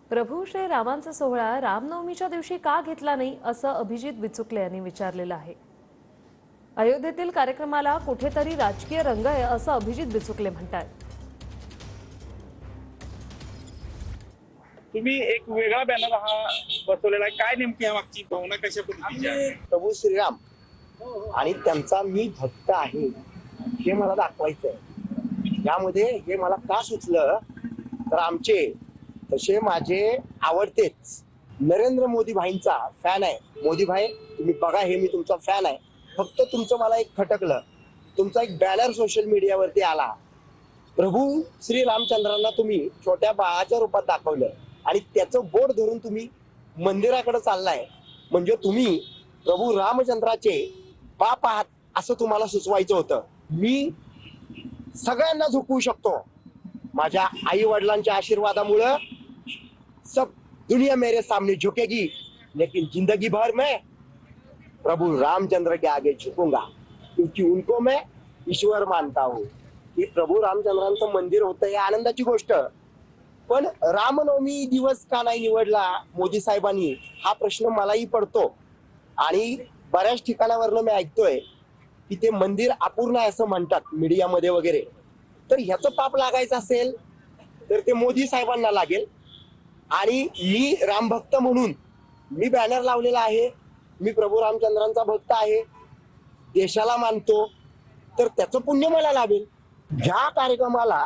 प्रभू श्री रामांचा सोहळा रामनवमीच्या दिवशी का घेतला नाही असं अभिजित बिचुकले यांनी विचारलेलं आहे. अयोध्येतील कार्यक्रमाला कुठेतरी राजकीय रंग आहे असं अभिजित बिचुकले म्हणतात. तुम्ही एक वेगळा बॅनर हा बसवलेला आहे, काय नेमकी मागची भावना कशा पद्धतीची आहे? प्रभू श्रीराम आणि त्यांचा मी भक्त आहे हे मला दाखवायचं आहे. यामध्ये हे मला का सुचलं तर आमचे तसे माझे आवडतेच नरेंद्र मोदी भाईंचा फॅन आहे. मोदी भाई तुम्ही बघा, हे मी तुमचा फॅन आहे. फक्त तुमचं मला एक खटकलं, तुमचा एक बॅनर सोशल मीडियावरती आला. प्रभू श्री रामचंद्रांना तुम्ही छोट्या बाळाच्या रूपात दाखवलं आणि त्याचं बोट धरून तुम्ही मंदिराकडे चाललाय. म्हणजे तुम्ही प्रभू रामचंद्राचे बाप आहात असं तुम्हाला सुचवायचं होतं. मी सगळ्यांना झुकवू शकतो. माझ्या आई वडिलांच्या आशीर्वादामुळं सब दुनिया मेरे सामने झुकेगी, लेकिन जिंदगी भर मैं प्रभु रामचंद्र के आगे झुकूंगा, क्योंकि उनको मैं ईश्वर मानता हूँ. की प्रभू रामचंद्रांचं मंदिर होतं हे आनंदाची गोष्ट, पण रामनवमी दिवस का नाही निवडला मोदी साहेबांनी हा प्रश्न मलाही पडतो. आणि बऱ्याच ठिकाणावरनं मी ऐकतोय की ते मंदिर अपूर्ण आहे असं म्हणतात मीडियामध्ये वगैरे. तर ह्याचं पाप लागायचं असेल तर ते मोदी साहेबांना लागेल. आणि मी रामभक्त म्हणून मी बॅनर लावलेला आहे. मी प्रभू रामचंद्रांचा भक्त आहे, देशाला मानतो, तर त्याचं पुण्य मला लाभेल. ह्या कार्यक्रमाला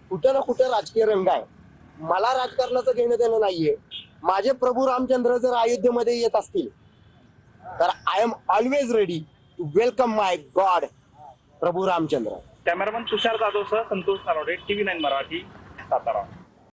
कुठं ना कुठं राजकीय रंग आहे. मला राजकारणाचं घेणं देणं नाहीये. माझे प्रभू रामचंद्र जर अयोध्येमध्ये येत असतील तर I am always ready to welcome my God प्रभू रामचंद्र. कॅमेरामन तुषार जाधव सह संतोष नारोडे, TV9 मराठी, सातारा.